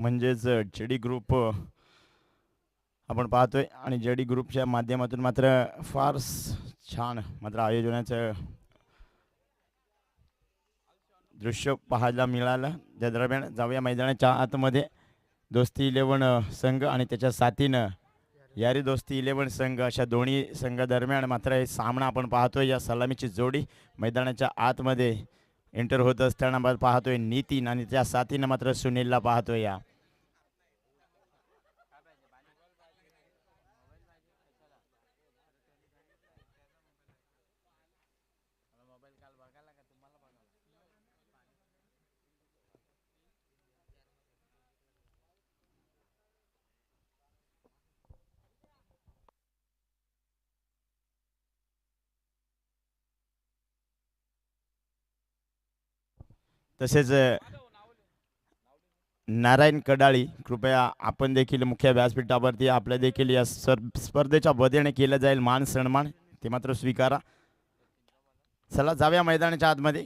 म्हणजेच JD group आपण पाहतोय आणि जेडी ग्रुपच्या माध्यमातून मात्र फार छान मात्र आयोजनाचं दृश्य पाहायला मिळालं. त्या दरम्यान जाऊया मैदानाच्या आतमध्ये दोस्ती 11 संघ आणि त्याच्या साथीनं यारी दोस्ती 11 संघ अशा दोन्ही संघ दरम्यान मात्र हे सामना आपण पाहतोय. या सलामीची जोडी मैदानाच्या आतमध्ये एंटर होत असताना पाहतोय नितीन आणि त्या साथीनं मात्र सुनीलला पाहतोय. या तसेच नारायण कडाळी कृपया आपण देखील मुख्य व्यासपीठावरती आपल्या देखील या स्पर्धेच्या वतीने केलं जाईल मान सन्मान ते मात्र स्वीकारा. चला जाऊया मैदानाच्या आतमध्ये.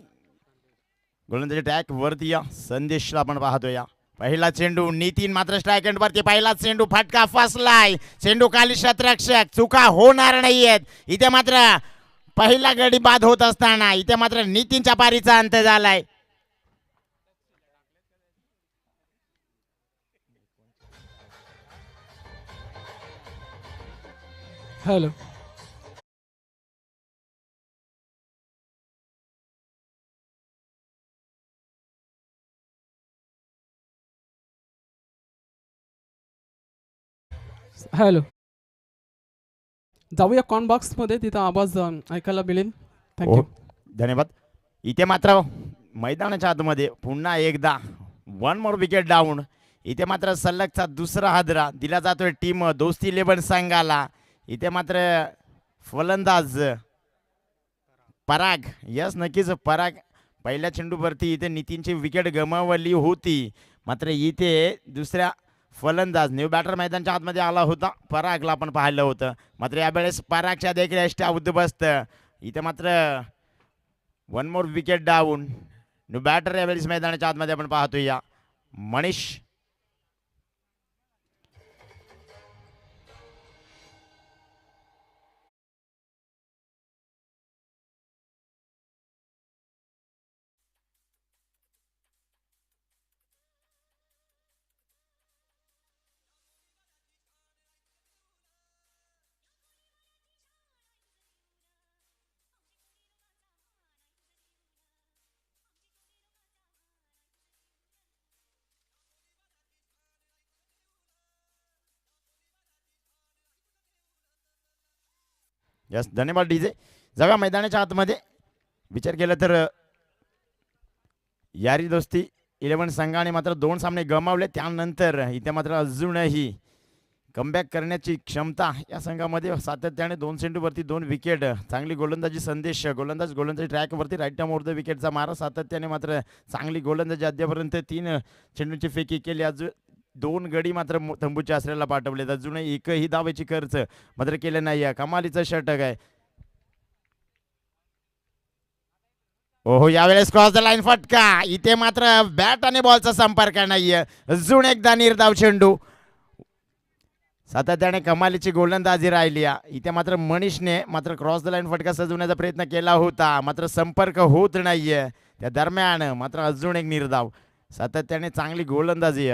गोलंदाजी ट्रॅक वरती या संदेशला आपण पाहतोय. या पहिला चेंडू नितीन मात्र स्ट्राईक एंड वरती पहिला चेंडू फटका फसलाय. चेंडू खाली शतरक्षक चुका होणार नाहीयेत इथे मात्र पहिला गडी बाद होत असताना इथे मात्र नितीनच्या पारीचा अंत झालाय. हॅलो हॅलो जाऊया कॉन बॉक्स मध्ये तिथं आवाज ऐकायला मिळेल. थँक्यू. धन्यवाद. इथे मात्र मैदानाच्या आतमध्ये पुन्हा एकदा वन मोर विकेट डाऊन. इथे मात्र सलगचा दुसरा हादरा दिला जातोय टीम दोस्ती 11 संघाला. इथे मात्र फलंदाज पराग यस नक्कीच पराग पहिल्या चेंडूवरती इथे नितीनची विकेट गमावली होती. मात्र इथे दुसऱ्या फलंदाज न्यू बॅटर मैदानाच्या आतमध्ये आला होता. परागला आपण पाहिलं होतं. मात्र यावेळेस परागच्या देखील एष्ट्या उद्ध्वस्त. इथे मात्र one more wicket down. New batter यावेळेस मैदानाच्या आतमध्ये आपण पाहतोय. या मनीष यस धन्यवाद डीजे. जाऊया मैदानाच्या आतमध्ये. विचार केला तर यारी दोस्ती 11 संघाने मात्र 2 सामने गमावले. त्यानंतर इथे मात्र अजूनही कमबॅक करण्याची क्षमता या संघामध्ये सातत्याने 2 चेंडूवरती 2 विकेट. चांगली गोलंदाजी संदेश गोलंदाजी ट्रॅकवरती राईट टर्म ओव्हर द विकेटचा मारा सातत्याने मात्र चांगली गोलंदाजी अद्यापर्यंत 3 चेंडूंची फेकी केली. अजून 2 गडी मात्र तंबूच्या आश्रयाला पाठवलेत. अजूनही एकही धावेची खर्च मात्र केलं नाही. कमालीचं षटक आहे. ओहो यावेळेस क्रॉस द लाईन फटका. इथे मात्र बॅट आणि बॉलचा संपर्क नाहीये. अजून एकदा निर्धाव चेंडू. सातत्याने कमालीची गोलंदाजी राहिली. इथे मात्र मनीषने मात्र क्रॉस द लाईन फटका सजवण्याचा प्रयत्न केला होता. मात्र संपर्क होत नाहीये. त्या दरम्यान मात्र अजून एक निर्धाव. सातत्याने चांगली गोलंदाजी.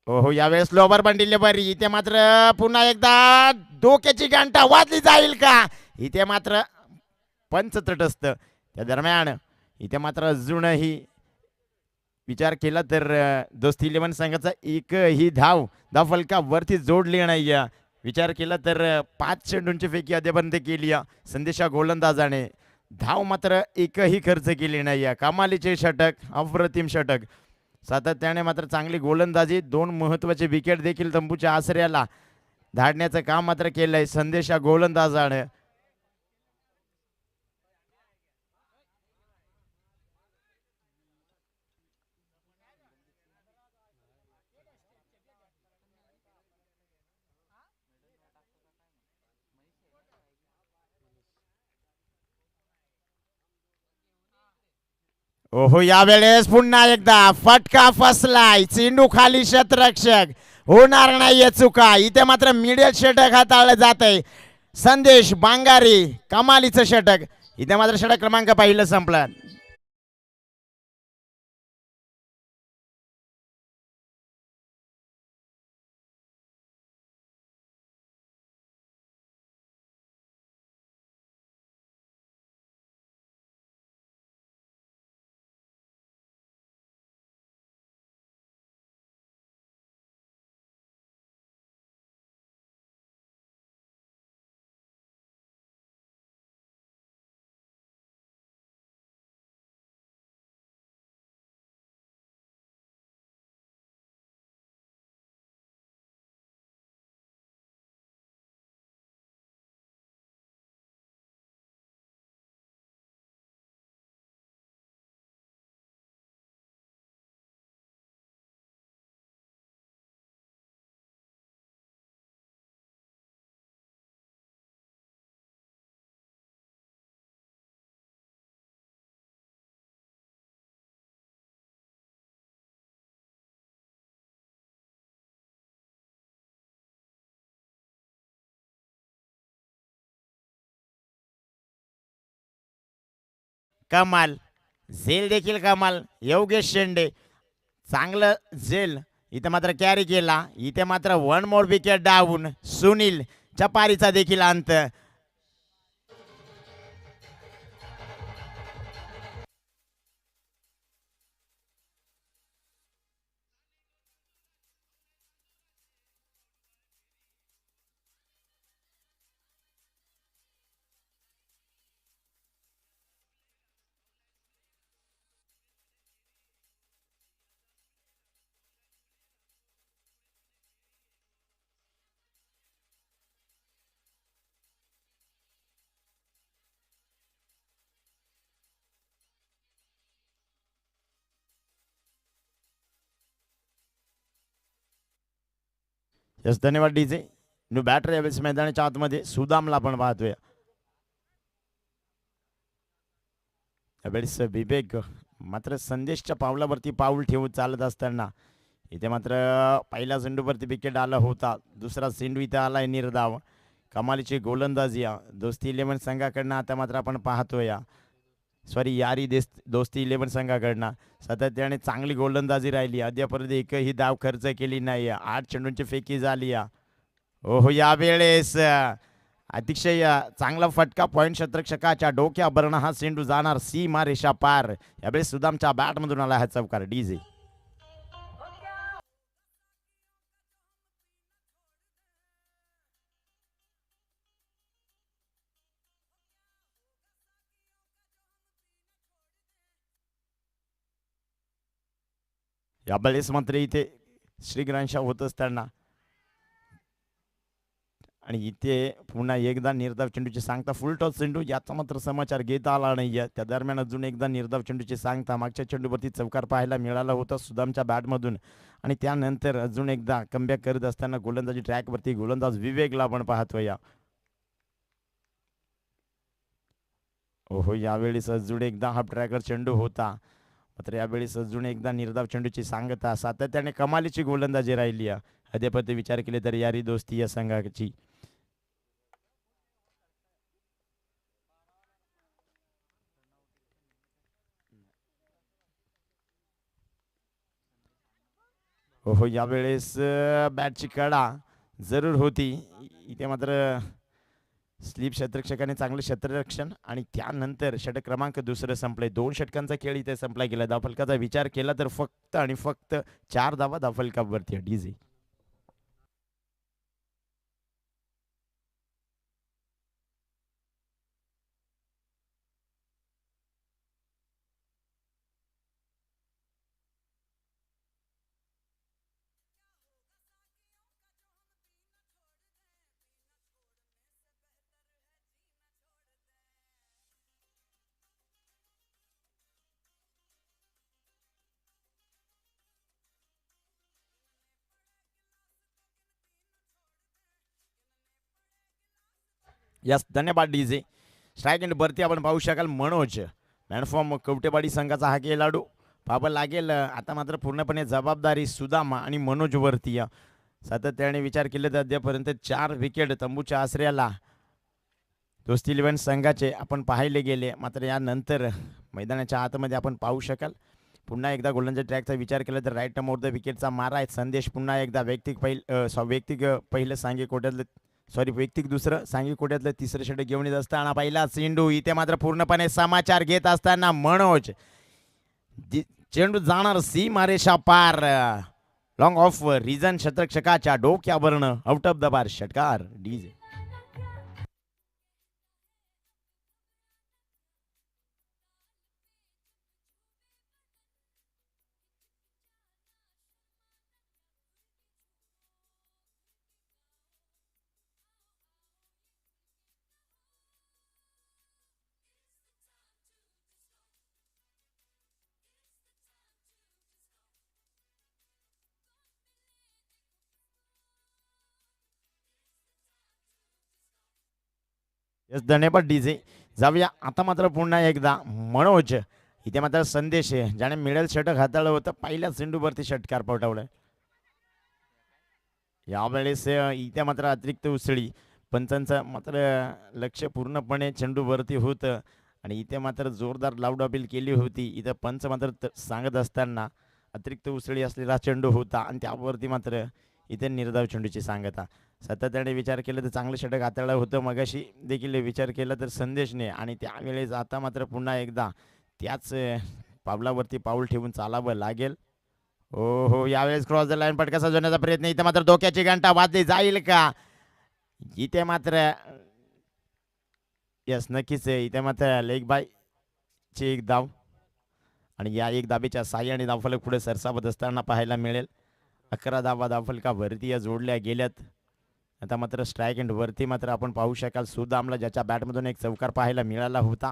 हो यावेळेस लोबर बंडिले बरी. इथे मात्र पुन्हा एकदा डोक्याची घंटा वाजली जाईल का. इथे मात्र पंच तटस्थ. त्या दरम्यान इथे मात्र अजूनही विचार केला तर दोस्ती 11 संघाचा एकही धाव फलकावरती जोडली नाही. विचार केला तर 5 चेंडूंची फेकी अद्यापर्यंत केली संदेशा गोलंदाजाने. धाव मात्र एकही खर्च केली नाही. कमालीचे षटक अप्रतिम षटक. सातत्याने मात्र चांगली गोलंदाजी 2 महत्त्वाचे विकेट देखील तंबूच्या आसऱ्याला धाडण्याचं काम मात्र केलंय संदेशा गोलंदाजाने. ओहो यावेळेस पुन्हा एकदा फटका फसलाय. चेंडू खाली क्षेत्ररक्षक होणार नाहीये चुका. इथे मात्र मिडल षटक हाताळलं जात आहे. संदेश बांगारी कमालीचं षटक. इथे मात्र षटक क्रमांक पहिलं संपलं. कमाल झेल देखील कमाल. योगेश शेंडे चांगलं झेल इथे मात्र कॅरी केला. इथे मात्र one more wicket down. Sunil चपारीचा देखील अंत. यस धन्यवाद डीजे. न्यू बॅटर यावेळेस मैदानाच्या आतमध्ये सुदामला आपण पाहतोय. यावेळेस विवेक मात्र संदेशच्या पावलावरती पाऊल ठेवून चालत असताना इथे मात्र पहिल्या चेंडूवरती विकेट आला होता. दुसरा चेंडू इथे आलाय निर्धाव. कमालीची गोलंदाजी दोस्ती 11 संघाकडनं आता मात्र आपण पाहतोय. सॉरी यारी दोस्ती 11 संघाकडनं सातत्याने चांगली गोलंदाजी राहिली. अद्यापर्यंत एकही धाव खर्च केली नाही. 8 चेंडूंची फेकी झाली. ओहो यावेळेस अतिशय चांगला फटका पॉईंट क्षेत्ररक्षकाच्या डोक्यावरनं हा चेंडू जाणार सीमा रेषा पार. यावेळेस सुदामच्या बॅटमधून आला हा चौकार. डीजे यावेळेस मात्र इथे श्रीग्रांशा होत असताना आणि इथे पुन्हा एकदा निर्धाव चेंडूची सांगता फुल टॉस चेंडू याचा मात्र समाचार घेता आला नाही. त्या दरम्यान अजून एकदा निर्धाव चेंडूची सांगता मागच्या चेंडूवरती चौकार पाहायला मिळाला होता सुदामच्या बॅटमधून. आणि त्यानंतर अजून एकदा कमबॅक करत असताना गोलंदाजी ट्रॅकवरती गोलंदाज विवेकला आपण पाहतोय. ओहो यावेळेस अजून एकदा हा ट्रॅकर चेंडू होता. मात्र यावेळेस अजून एकदा निर्धाव चेंडूची सांगता सातत्याने कमालीची गोलंदाजी राहिली. अद्यापर्यंत विचार केले तर यारी दोस्ती या संघाची. हो यावेळेस बॅटची कडा जरूर होती. इथे मात्र स्लीप क्षेत्ररक्षकाने चांगलं क्षेत्ररक्षण आणि त्यानंतर षटक क्रमांक दुसरं संपले. 2 षटकांचा खेळ इथे संपला गेला. धावफलकाचा विचार केला तर फक्त आणि फक्त 4 धावा धावफलकावरती. डीजे यस धन्यवाद डीजे. स्ट्राईक एंड वरती आपण पाहू शकाल मनोज मॅनफॉर्म कवटेवाडी संघाचा हा खेळाडू पाहावं लागेल. आता मात्र पूर्णपणे जबाबदारी सुदामा आणि मनोजवरती सातत्याने विचार केले तर अद्यापर्यंत 4 विकेट तंबूच्या आसऱ्याला दोस्ती 11 संघाचे आपण पाहिले गेले. मात्र यानंतर मैदानाच्या आतमध्ये आपण पाहू शकाल पुन्हा एकदा गोलंदाज ट्रॅकचा विचार केला तर राईट मोर द विकेटचा मारा आहे. संदेश पुन्हा एकदा वैयक्तिक पहिलं सांघिक कोट्यातलं वैयक्तिक दुसरं सांघिक कोट्यातलं तिसरं षटक घेऊन येत असताना पहिला चेंडू इथे मात्र पूर्णपणे समाचार घेत असताना मनोज चेंडू जाणार सी मारेशा पार लॉंग ऑफ रिझन शतरक्षकाच्या डोक्यावरनं आउट ऑफ द बार षटकार डीजे. यस धन्यवाद डीजे. जाऊया आता मात्र पुन्हा एकदा मनोज इथे मात्र संदेश आहे ज्याने मिडल षटक हाताळलं होतं पहिल्या चेंडूवरती षटकार पटवलं. यावेळेस इथे मात्र अतिरिक्त उसळी पंचांचं मात्र लक्ष पूर्णपणे चेंडूवरती होतं आणि इथे मात्र जोरदार लाऊड अपील केली होती. इथं पंच मात्र सांगत असताना अतिरिक्त उसळी असलेला चेंडू होता आणि त्यावरती मात्र इथे निर्धाव चेंडूची सांगता. सातत्याने विचार केला तर चांगलं षटक हाताळलं होतं मगाशी देखील विचार केला तर संदेशने आणि त्यावेळेस आता मात्र पुन्हा एकदा त्याच पावलावरती पाऊल ठेवून चालावं लागेल. हो यावेळेस क्रॉस द लाईन पटका सजवण्याचा प्रयत्न इथे मात्र डोक्याची घंटा वाजली जाईल का इथे मात्र यस नक्कीच इथे मात्र लेग बाय ची एक धाव आणि या एक धाबेच्या साह्याने धावफलक पुढे सरसावत असताना पाहायला मिळेल. 11 धावा धावफलकावरती या जोडल्या गेल्यात. आता मात्र स्ट्राईक एंड वरती मात्र आपण पाहू शकाल सुदामला ज्याच्या बॅटमधून एक चौकार पाहायला मिळाला होता.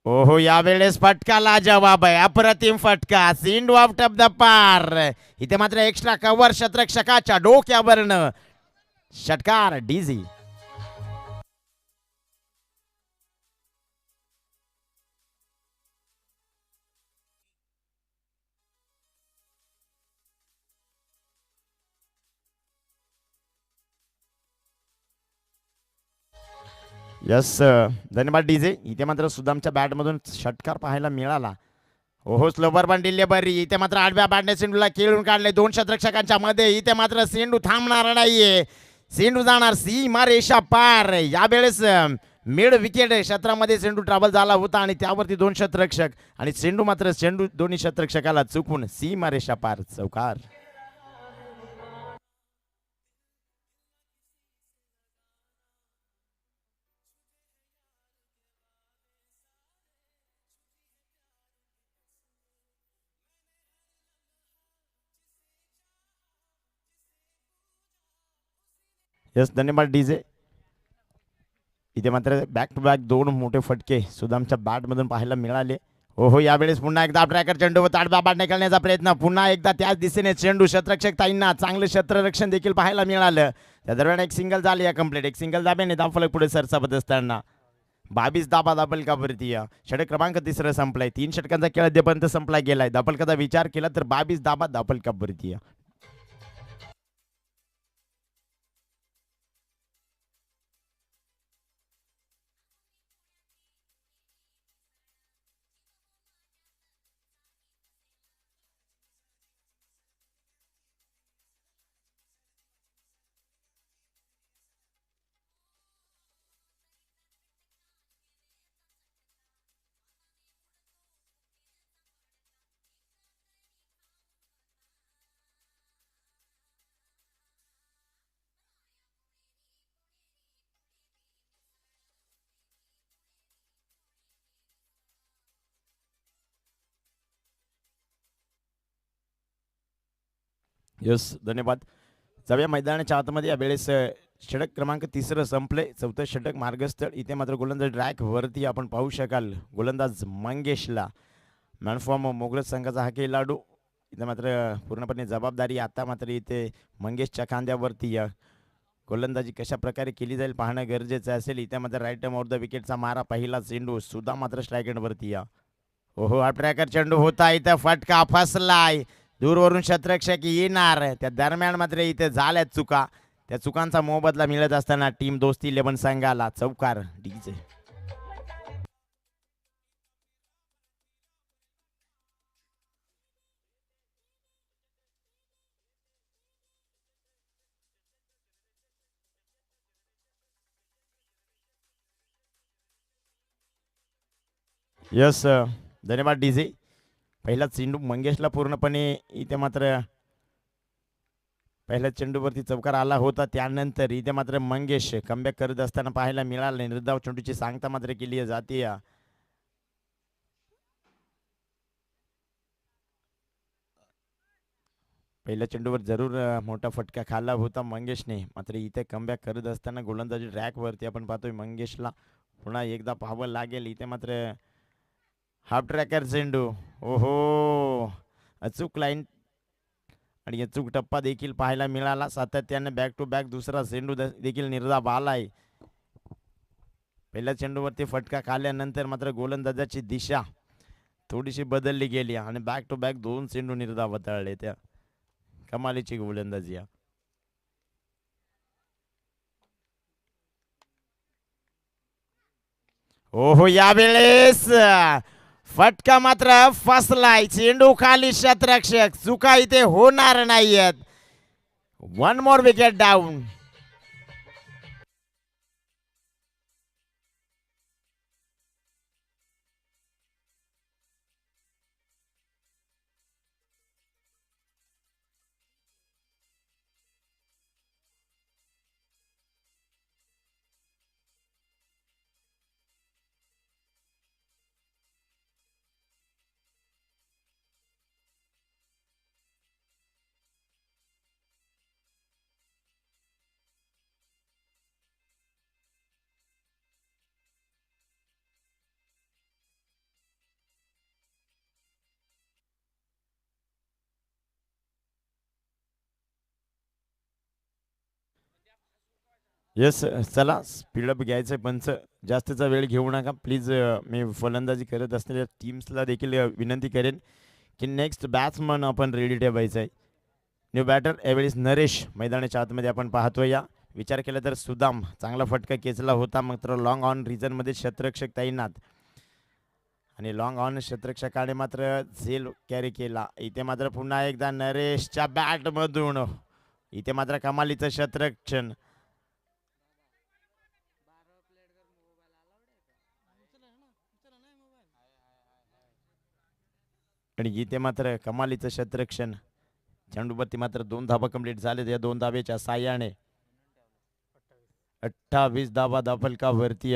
ओहो यावेळेस फटका लाजवाब आहे अप्रतिम फटका सिंडू आउट ऑफ द पार. इथे मात्र एक्स्ट्रा कव्हर शतरक्षकाच्या डोक्यावरनं षटकार डीझी. यस धन्यवाद डीजे. इथे मात्र सुदामच्या बॅटमधून षटकार पाहायला मिळाला. ओहो स्लोवर पण डिल्लेबरी इथे मात्र आडव्या बॅटने सिंधूला खेळून काढले 2 शतरक्षकांच्या मध्ये. इथे मात्र सिंधू थांबणार नाहीये सिंधू जाणार सीमा रेषा पार. यावेळेस मिड विकेट क्षेत्रामध्ये सिंधू ट्रॅव्हल झाला होता आणि त्यावरती 2 शतरक्षक आणि सिंधू मात्र दोन्ही शतरक्षकाला चुकून सीमा रेषा पार चौकार. यस धन्यवाद डीजे. इथे मात्र बॅक टू बॅक 2 मोठे फटके सुदामच्या बॅटमधून पाहायला मिळाले. हो यावेळेस पुन्हा एकदा ट्रॅकर चेंडू व ताडब्या बॅट निघालण्याचा प्रयत्न पुन्हा एकदा त्याच दिशेने चेंडू शतरक्षक ताईंना चांगलं क्षेत्ररक्षण देखील पाहायला मिळालं. त्या दरम्यान एक सिंगल झाली या कंप्लीट. एक सिंगल दाब्याने धावफलक पुढे सरसावत असताना 22 धाबा धावफलकावरती षटक क्रमांक 3 संपलाय. 3 षटकांचा खेळ अद्यापर्यंत संपला गेलाय. धावफलकाचा विचार केला तर 22 धाबा धावफलकावरती. यस धन्यवाद. जाऊया मैदानाच्या आतमध्ये. यावेळेस षटक क्रमांक 3 संपले. 4थं षटक मार्गस्थळ. इथे मात्र गोलंदाज ट्रॅक वरती आपण पाहू शकाल गोलंदाज मंगेशला मॅनफॉर्म मोगल संघाचा हा खेळाडू. इथे मात्र पूर्णपणे जबाबदारी आता मात्र इथे मंगेशच्या खांद्यावरती गोलंदाजी कशा प्रकारे केली जाईल पाहणं गरजेचं असेल. इथे मात्र राईट टर्म आउट द विकेटचा मारा पहिला चेंडू सुद्धा मात्र स्ट्राईक एंडवरती या. ओहो हा ट्रॅकर चेंडू होता इथं फटका फसलाय. दूरवरून शतरक्षक येणार त्या दरम्यान मात्र इथे झाल्यात चुका. त्या चुकांचा मोबदला मिळत असताना टीम दोस्ती 11 संघाला चौकार डीजे. यस धन्यवाद डीजे. पहिला चेंडू मंगेशला पूर्णपणे इथे मात्र पहिल्या चेंडूवरती चौकार आला होता. त्यानंतर इथे मात्र मंगेश कमबॅक करत असताना पाहायला मिळाले. निर्धाव चेंडूची सांगता मात्र केली जाते. पहिल्या चेंडूवर जरूर मोठा फटका खाल्ला होता मंगेशने. मात्र इथे कमबॅक करत असताना गोलंदाजी ट्रॅकवरती आपण पाहतोय मंगेशला पुन्हा एकदा पाहावं लागेल. इथे मात्र हाफ ट्रॅकर चेंडू ओहो अचूक लाईन आणि अचूक टप्पा देखील पाहायला मिळाला. सातत्याने बॅक टू बॅक दुसरा चेंडू देखील निर्धाव आलाय. पहिल्या चेंडूवरती फटका खाल्ल्यानंतर मात्र गोलंदाजाची दिशा थोडीशी बदलली गेली आणि बॅक टू बॅक 2 चेंडू निर्धाव वतळले. त्या कमालीची गोलंदाजी. ओहो यावेळेस फटका मात्र फसलाय. चेंडू खाली शतरक्षक चुका इथे होणार नाहीयेत. 1 मोर विकेट डाऊन. येस चला स्पीडअप घ्यायचं पंच. जास्तीचा वेळ घेऊ नका प्लीज. मी फलंदाजी करत असलेल्या टीम्सला देखील विनंती करेन की नेक्स्ट बॅट्समन आपण रेडी ठेवायचं आहे. न्यू बॅटर यावेळेस नरेश मैदानाच्या आतमध्ये आपण पाहतोय. या विचार केला तर सुदाम चांगला फटका खेचला होता. मात्र लॉंग ऑन रिझनमध्ये शतरक्षक तैनात आणि लॉंग ऑन शतरक्षकाने मात्र झेल कॅरी केला. इथे मात्र पुन्हा एकदा नरेशच्या बॅटमधून इथे मात्र कमालीचं शतरक्षण. आणि इथे मात्र कमालीचं शतरक्षण. चेंडूवरती मात्र 2 धाबा कंप्लीट झाले. या 2 धाब्याच्या साह्याने 28 धाबा धाफलकावरती.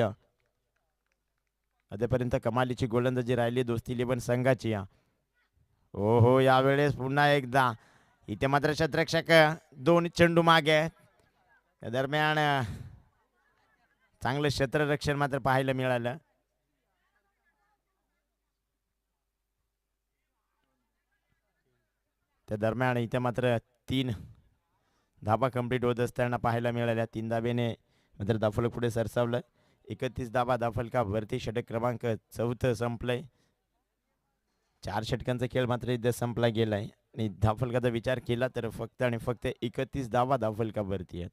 आतापर्यंत कमालीची गोलंदाजी राहिली दोस्ती 11 संघाची. ओहो यावेळेस पुन्हा एकदा इथे मात्र शतरक्षक 2 चेंडू मागे. त्या दरम्यान चांगलं क्षेत्ररक्षण मात्र पाहायला मिळालं. त्या दरम्यान इथे मात्र 3 धाबा कंप्लीट होत असताना पाहायला मिळाल्या. 3 धाब्याने मात्र धाफलक पुढे सरसावलं. 31 धाबा धाफलकावरती. षटक क्रमांक 4 संपलंय. 4 षटकांचा खेळ मात्र इथे संपला गेलाय आणि धाफलकाचा विचार केला तर फक्त आणि फक्त 31 धाबा धाफलकावरती आहेत.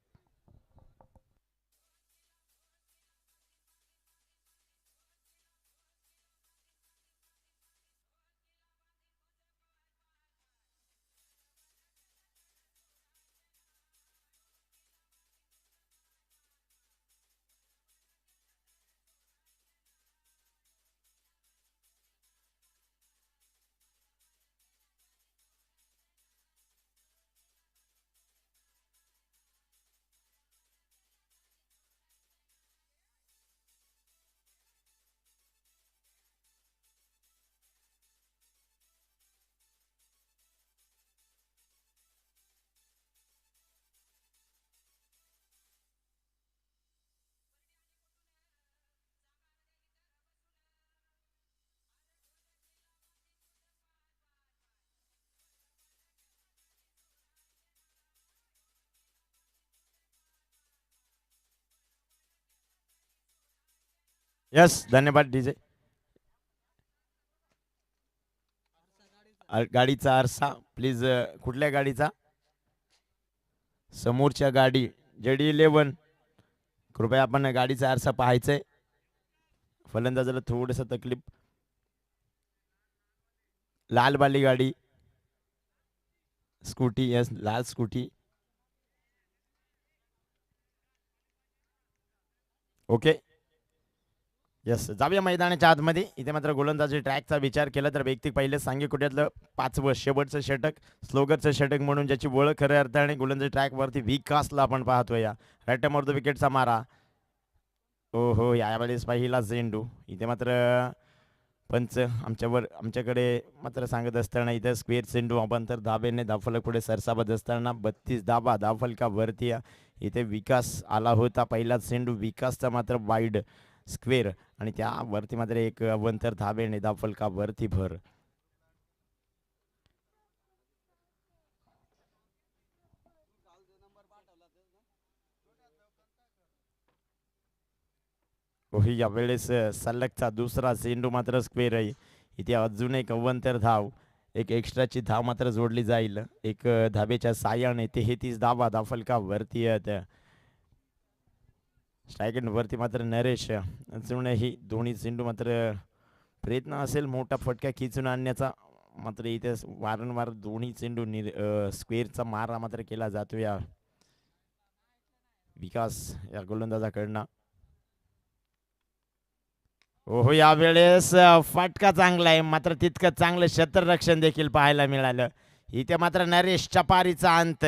यस, धन्यवाद डीजे. गाडीचा आरसा प्लीज. कुठल्या गाडीचा? समोरच्या गाडी JD11. कृपया आपण गाडीचा आरसा पाहायचंय. फलंदाजाला थोडस तकलीफ. लालवाली गाडी, स्कूटी. यस, लाल स्कूटी. ओके. यस, जाऊया मैदानाच्या आतमध्ये. इथे मात्र गोलंदाजी ट्रॅकचा विचार केला तर व्यक्ती पहिले सांगे कुठ्यातलं 5वं शेवटचं षटक, स्लोगरचं षटक म्हणून ज्याची ओळख खऱ्या अर्थाने गोलंदाजी ट्रॅकवरती विकासला आपण पाहतोय. या राईट द विकेटचा मारा. हो हो, यावेळेस पहिला झेंडू. इथे मात्र पंच आमच्याकडे मात्र सांगत असताना इथे स्क्वेअर चेंडू अवांतर धाबेने धावफलक पुढे सरसावत असताना 32 धाबा धावफलकावरती. इथे विकास आला होता. पहिला चेंडू विकासचा मात्र वाईड स्क्वेअर आणि त्यावरती मात्र एक अवंतर धाबेने धावफलकावरती भर. ओही यावेळेस सलगचा दुसरा चेंडू मात्र स्क्वेअर आहे. इथे अजून एक अवंतर धाव, एक एक्स्ट्राची धाव मात्र जोडली जाईल. एक धाबेच्या साह्याने 33 धावा धावफलकावरती आहेत. स्ट्रायकेंडवरती मात्र नरेश. अजूनही दोन्ही चेंडू मात्र प्रयत्न असेल मोठा फटका खिचून आणण्याचा. मात्र इथे वारंवार दोन्ही चेंडू स्क्वेअरचा मारा मात्र केला जातो या विकास या गोलंदाजाकडनं. हो, यावेळेस फटका चांगला आहे, मात्र तितकं चांगलं क्षेत्ररक्षण देखील पाहायला मिळालं. इथे मात्र नरेश चपारीचा अंत.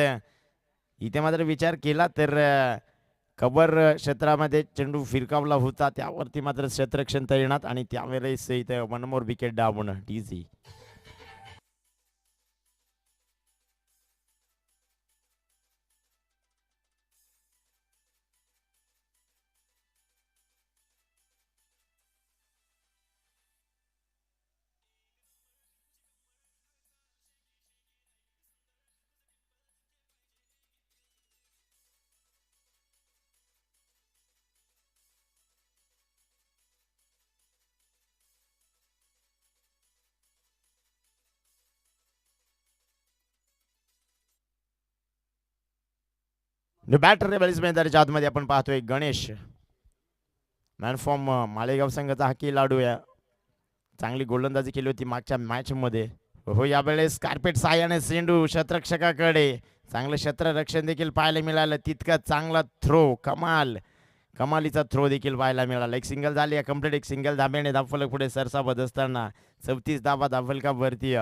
इथे मात्र विचार केला तर कबर क्षेत्रामध्ये चेंडू फिरकावला होता, त्यावरती मात्र क्षेत्ररक्षण तैनात आणि त्यावेळेस इथे 1 more wicket down DC. Batter rebels मैदानाच्या आतमध्ये आपण पाहतोय गणेश. मॅन फॉर्म मालेगाव संघाचा हा खेळाडू आहे. चांगली गोलंदाजी केली होती मागच्या मॅच मध्ये. हो, यावेळेस कार्पेट साह्याने चेंडू क्षेत्ररक्षकाकडे. चांगलं क्षेत्ररक्षण देखील पाहायला मिळालं. तितका चांगला थ्रो, कमालीचा थ्रो देखील पाहायला मिळाला. एक सिंगल झाली आहे कंप्लीट. एक सिंगल धाब्याने धावफलक पुढे सरसावत असताना 34 धाबा धावफलकावरती.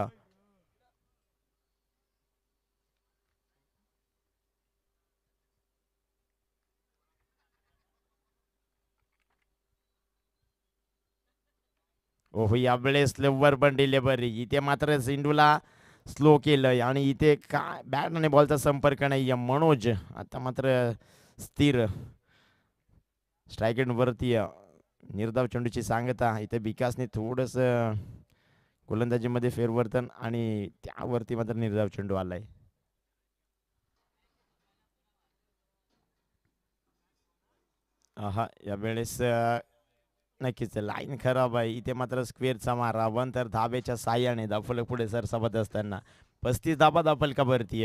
ओहो, यावेळेस स्लोवर पण डिलेव्हरी. इथे मात्र सिंधूला स्लो केलं आणि इथे काय बॅट आणि बॉलचा संपर्क नाही. मनोज आता मात्र स्थिर स्ट्रायकेंडवरती. निर्धाव चेंडूची सांगता. इथे विकासने थोडस गोलंदाजीमध्ये फेरवर्तन आणि त्यावरती मात्र निर्धाव चेंडू आलाय. हा, यावेळेस नक्कीच लाईन खराब आहे. इथे मात्र स्क्वेअरचा मारा वन तर धाब्याच्या साह्याने धावफलक पुढे सरसावत असताना 35 धाबा धावफलकावरती.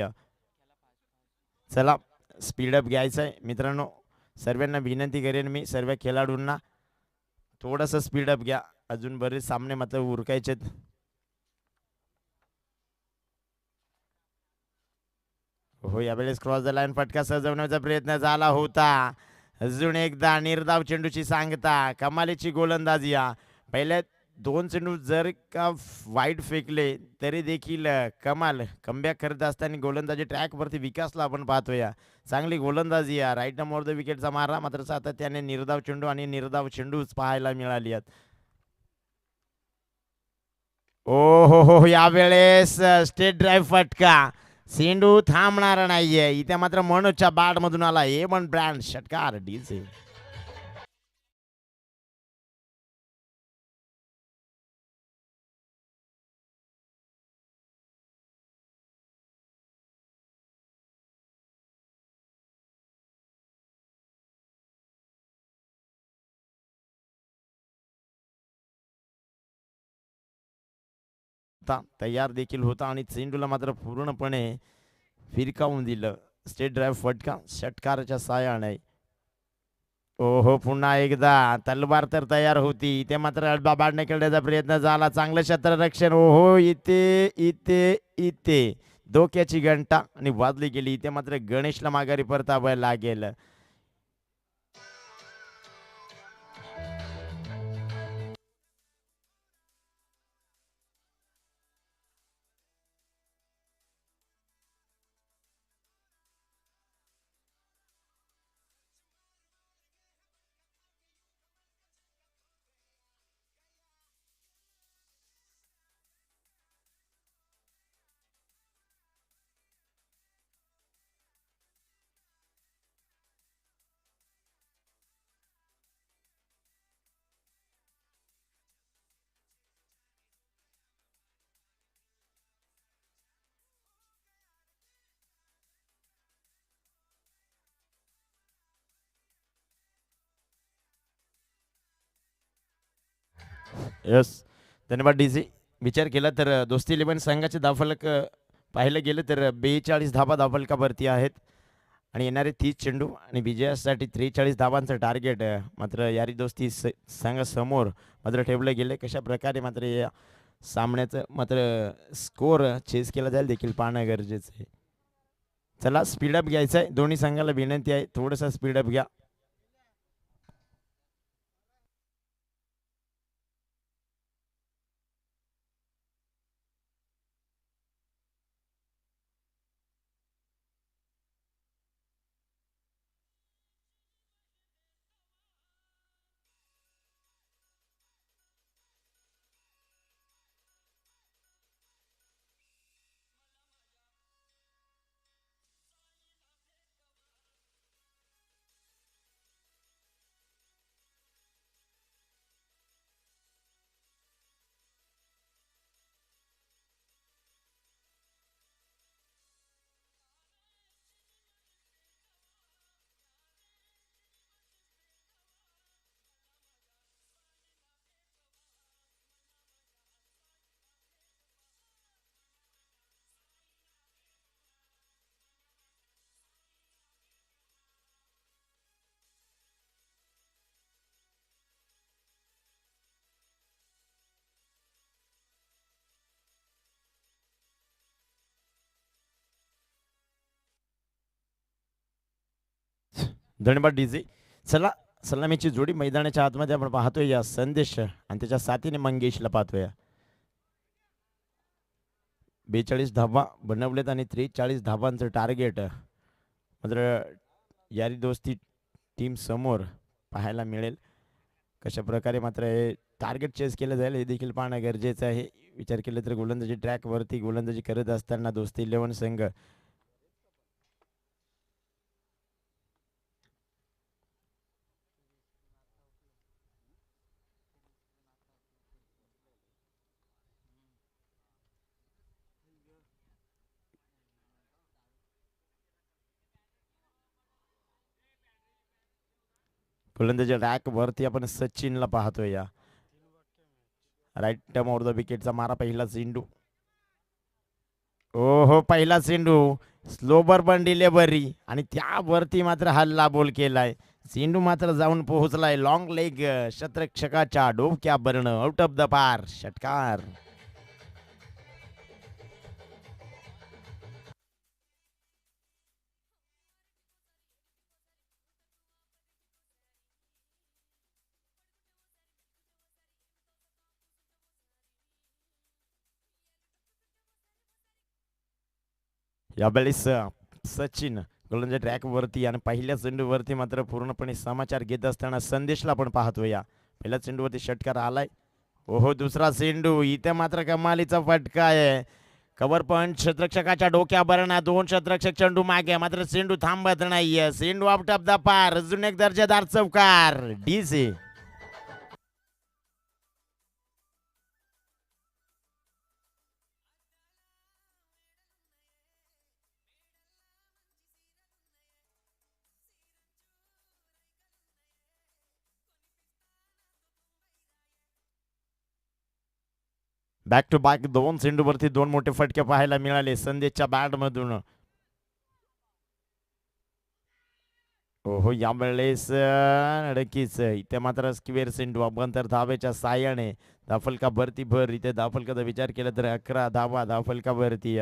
चला, स्पीडअप घ्यायचं आहे मित्रांनो. सर्वांना विनंती करेन मी, सर्व खेळाडूंना थोडंसं स्पीडअप घ्या. अजून बरेच सामने मात्र उरकायचेत. हो, यावेळेस क्रॉस द लाईन फटका सजवण्याचा प्रयत्न झाला होता. अजून एकदा निर्धाव चेंडूची सांगता. कमालीची गोलंदाजी. पहिल्या 2 चेंडू जर का वाईट फेकले तरी देखील कमाल कमबॅक करत असताना गोलंदाजी ट्रॅकवरती विकासला आपण पाहतोय. चांगली गोलंदाजी. राईट मोर द विकेटचा मारा मात्र सातत्याने निर्धाव चेंडू आणि निर्धाव चेंडूच पाहायला मिळाली आहेत. ओ हो, यावेळेस स्टेट ड्राईव्ह फटका. चेंडू थांबणार नाहीये. इथे मात्र मनोजच्या बॅट मधून आला A1 ब्रँड षटकार डीजे. तयार देखील होता आणि चेंडूला मात्र पूर्णपणे फिरकावून दिलं. स्टेट ड्राईव्ह फटका षटकाराच्या साहाय्याने. ओहो, पुन्हा एकदा तलवार तर तयार होती, इथे मात्र अडबाबाड खेळण्याचा प्रयत्न झाला. चांगलं क्षेत्ररक्षण. ओहो, इथे इथे इथे धोक्याची घंटा आणि वाजली गेली. इथे मात्र गणेशला माघारी परतावायला लागेल. यस, धन्यवाद डीसी. विचार केला तर दोस्ती 11 संघाचे धावफलक पाहिलं गेलं तर 42 धाबा धावफलकावरती आहेत आणि येणारे 30 चेंडू आणि विजयासाठी 43 धावांचं टार्गेट मात्र यारी दोस्ती संघासमोर मात्र ठेवलं गेलं. कशा प्रकारे मात्र या सामन्याचं मात्र स्कोअर चेस केला जाईल देखील पाहणं गरजेचं आहे. चला, स्पीडअप घ्यायचं आहे. दोन्ही संघाला विनंती आहे, थोडंसं स्पीडअप घ्या. धन्यवाद डीजे. चला, सलामीची जोडी मैदानाच्या आतमध्ये आपण पाहतोय या संदेश आणि त्याच्या साथीने मंगेशला पाहतोय. 42 धावा बनवलेत आणि 43 धावांचं टार्गेट मात्र यारी दोस्ती टीम समोर पाहायला मिळेल. कशा प्रकारे मात्र हे टार्गेट चेस केलं जाईल हे देखील पाहणं गरजेचं आहे. विचार केला तर गोलंदाजी ट्रॅकवरती गोलंदाजी करत असताना दोस्ती 11 संघ गोलंदाजी रॅक वरती आपण सचिनला पाहतोय. या राईट टर्म ओव्हर द विकेटचा मारा, पहिला चेंडू. ओहो, पहिला चेंडू स्लोबर पण डिलेव्हरी आणि त्यावरती मात्र हल्ला बोल केलाय. चेंडू मात्र जाऊन पोहोचलाय लॉंग लेग क्षेत्ररक्षकाच्या डोक्यावरनं आउट ऑफ द पार, षटकार. यावेळेस सचिन गोलंदाजी ट्रॅक वरती आणि पहिल्या चेंडूवरती मात्र पूर्णपणे समाचार घेत असताना संदेशला आपण पाहतोय. या पहिल्या चेंडूवरती षटकार आलाय. ओहो, दुसरा चेंडू. इथे मात्र कमालीचा फटका आहे. कव्हर पॉइंट क्षेत्ररक्षकाच्या डोक्यावरनं, दोन क्षेत्ररक्षक चेंडू मागे, मात्र चेंडू थांबत नाहीये. चेंडू आउट ऑफ द पार, अजून एक दर्जेदार चौकार. डीसी. बॅक टू बॅक दोन चेंडूवरती दोन मोठे फटके पाहायला मिळाले संदेशच्या बॅट मधून. हो यावेळेस नक्कीच इथे मात्र स्क्वेअर चेंडू अभ्यंतर धावेच्या साह्याने धाफलका भरती भर. इथे धाफलकाचा विचार केला तर 11 धावा धाफलका भरती.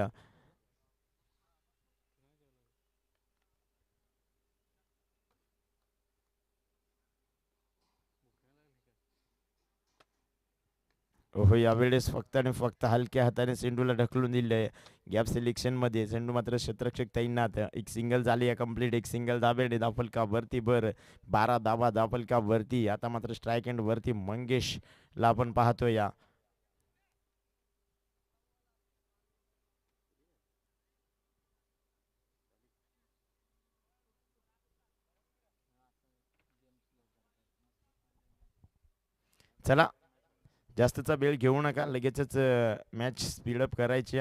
हो यावेळेस फक्त आणि फक्त हलक्या हाताने चेंडूला ढकलून दिले गॅप सिलेक्शन मध्ये. चेंडू मात्र क्षेत्ररक्षक तैनात. एक सिंगल झाली आहे कंप्लीट. एक सिंगल धाबेने दाफलका वरती भर. 12 धावा दाफलका वरती. आता मात्र स्ट्राईक एंड वरती मंगेशला आपण पाहतोय. चला जास्तचा वेळ घेऊ नका, लगेचच मॅच स्पीडअप करायची.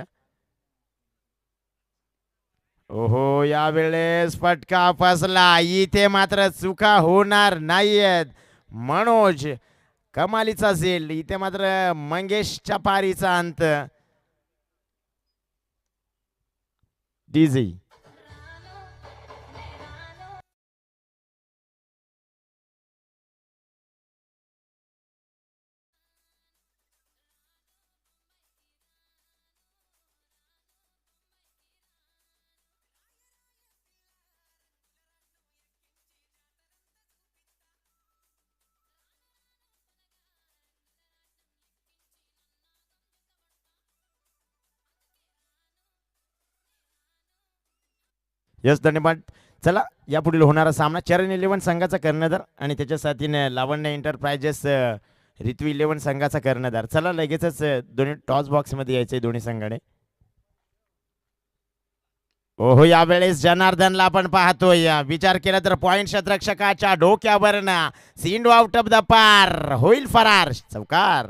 ओहो यावेळेस फटका फसला. इथे मात्र चुका होणार नाहीयेत. मनोज कमालीचा असेल. इथे मात्र मंगेशच्या पारीचा अंत. डीजी यस धन्यवाद. चला यापुढील होणारा सामना चरण 11 संघाचा कर्णधार आणि त्याच्या साथीने लावण्य एंटरप्राइजेस ऋतू 11 संघाचा कर्णधार. चला लगेचच दोन्ही टॉस बॉक्स मध्ये यायचे दोन्ही संघाने. ओहो यावेळेस जनार्दनला आपण पाहतोय. विचार केला तर पॉइंट क्षेत्ररक्षकाच्या डोक्यावर ना सिंडू आउट ऑफ द पार. होईल फरार चौकार.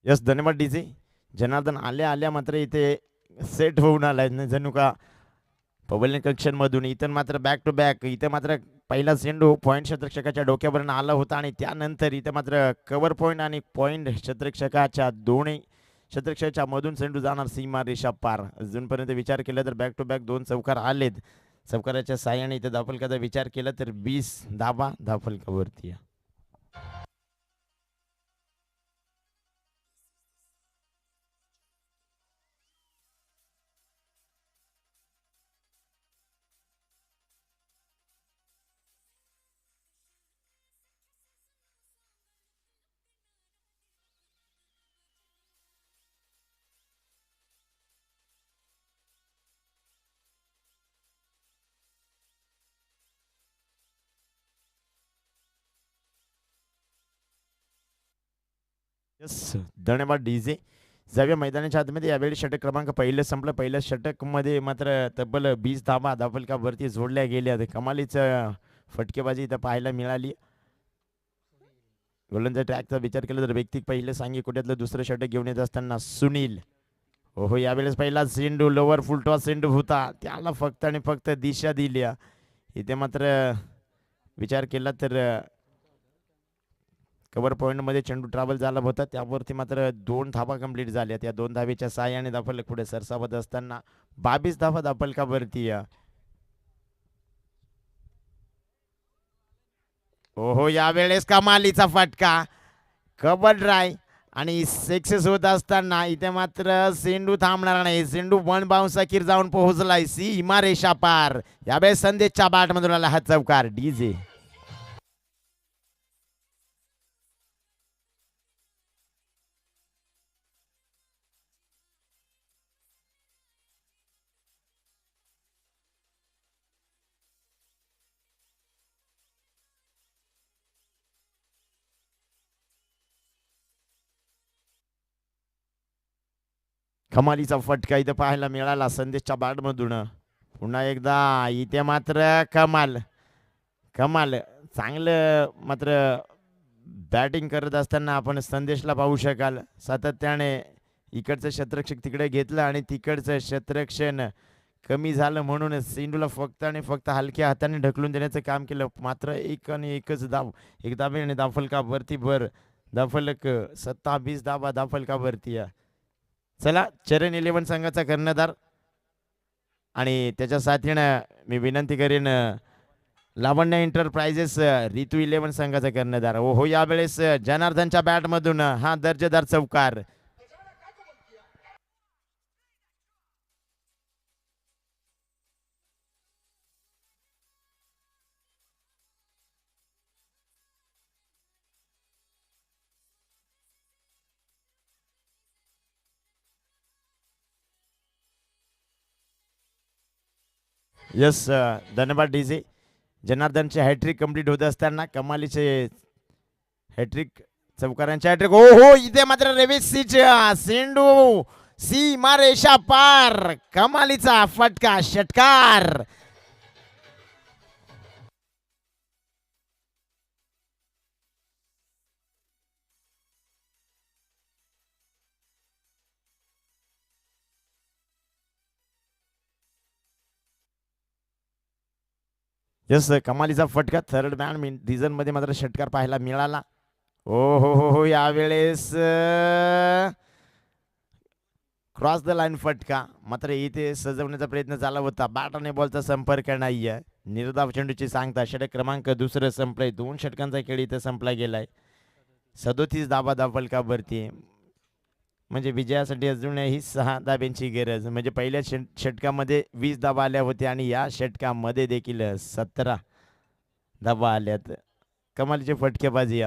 यस धन्यवाद डीजे. जनार्दन आल्या आल्या मात्र इथे सेट होऊन आलाय जणू का पवलिंग कक्षन मधून. इथं मात्र बॅक टू बॅक. इथे मात्र पहिला चेंडू पॉइंट क्षेत्ररक्षकाच्या डोक्यावरून आला होता आणि त्यानंतर इथे मात्र कव्हर पॉइंट आणि पॉइंट क्षेत्ररक्षकाच्या दोन्ही क्षेत्ररक्षकाच्या मधून चेंडू जाणार सीमा रेषा पार. अजूनपर्यंत विचार केला तर बॅक टू बॅक दोन चौकार आलेत. चौकाराच्या साह्याने इथे धाफलकाचा विचार केला तर 20 धावा धाफलकावरती. यस धन्यवाद डीजे. जाऊया मैदानाच्या आतमध्ये. यावेळी षटक क्रमांक पहिलं संपलं. पहिल्या षटकमध्ये मात्र तब्बल 20 धावा धाफलकावरती जोडल्या गेल्या. कमालीचं फटकेबाजी इथं पाहायला मिळाली. गोलंदाज ट्रॅकचा विचार केला तर व्यक्तिक पहिलं सांगी कोट्यातलं दुसरं षटक घेऊन येत असताना सुनील. हो यावेळेस पहिला चेंडू लोवर फुलटॉस चेंडू होता. त्याला फक्त आणि फक्त दिशा दिल्या. इथे मात्र विचार केला तर कव्हर पॉईंटमध्ये चेंडू ट्रॅव्हल झाला होता. त्यावरती मात्र 2 धावा कंप्लीट झाल्या. त्या 2 धावेच्या साह्याने दाफलक पुढे सरसावत असताना 22 धावा दाफलकावरती. ओहो यावेळेस कमालीचा फटका. कव्हर ड्राय आणि सक्सेस होत असताना इथे मात्र सेंडू थांबणार नाही. सेंडू 1 बाउन्स अखेर जाऊन पोहोचलाय सीमा रेषा पार. यावेळेस संदेशच्या बॅटमधून आला हा चौकार. डीजे कमालीचा फटका इथं पाहायला मिळाला संदेशच्या बॅटमधून. पुन्हा एकदा इथे मात्र कमाल कमाल चांगलं मात्र बॅटिंग करत असताना आपण संदेशला पाहू शकाल सातत्याने इकडचं क्षेत्ररक्षक तिकडे घेतलं आणि तिकडचं क्षेत्ररक्षण कमी झालं म्हणून सिंधूला फक्त आणि फक्त हलक्या हाताने ढकलून देण्याचं काम केलं. मात्र एक आणि एकच धाव, एक धाबे आणि धावफलकावरती भर. धावफलक 27 धाबा धावफलकावरती आहे. चला चरण 11 संघाचा कर्णधार आणि त्याच्या साथीनं मी विनंती करीन लावण्य एंटरप्राइजेस रितू 11 संघाचा कर्णधार. हो यावेळेस जनार्दनच्या बॅटमधून हा दर्जेदार चौकार. यस धन्यवाद डीजे. जनार्दनचे हॅट्रिक कंप्लीट होत असताना कमालीचे हॅट्रिक चौकारांचे हॅट्रिक. ओ हो इथे मात्र रेवेसीच्या सेंडू सीमा रेषा पार. कमालीचा फटका षटकार. यस कमालीचा फटका थर्ड मॅन रिझन मध्ये मात्र षटकार पाहायला मिळाला. हो यावेळेस क्रॉस द लाईन फटका. मात्र इथे सजवण्याचा प्रयत्न चालू होता. बॅट आणि बॉलचा संपर्क नाहीये. निर्धाव चेंडूची सांगता षटक क्रमांक दुसरं संपलंय. 2 षटकांचा खेळ इथे संपला गेलाय. 37 धाबा धावफलकावरती म्हणजे विजयासाठी अजूनही 6 धाब्यांची गरज. म्हणजे पहिल्या षटकामध्ये 20 धाबा आल्या होत्या आणि या षटकामध्ये देखील 17 धाबा आल्यात. कमालीचे फटकेबाजी.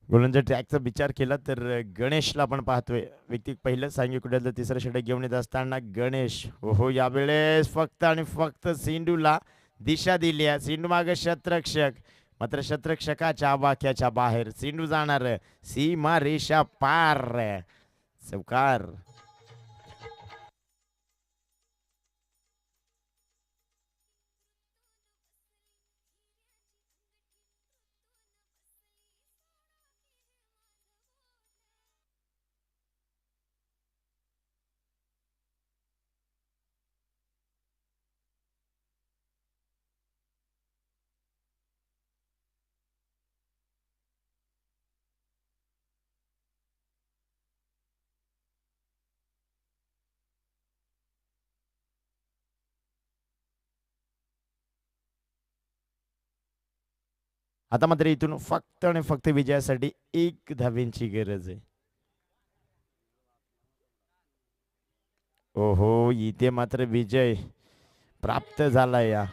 गोलंदाज ट्रॅकचा विचार केला तर गणेशला आपण पाहतोय. व्यक्ती पहिलं सांगी कुठलं तिसरं षटक घेऊन येत असताना गणेश. हो यावेळेस फक्त आणि फक्त सिंधूला दिशा दिली आहे. सिंधू मागे शतरक्षक मात्र शतरक्षकाच्या वाक्याच्या बाहेर सिंधू जाणार. सीमा रेषा पार. चौकार. आता मात्र इथून फक्त आणि फक्त विजयासाठी 1 धावेंची गरज आहे. ओहो इथे मात्र विजय प्राप्त झाला या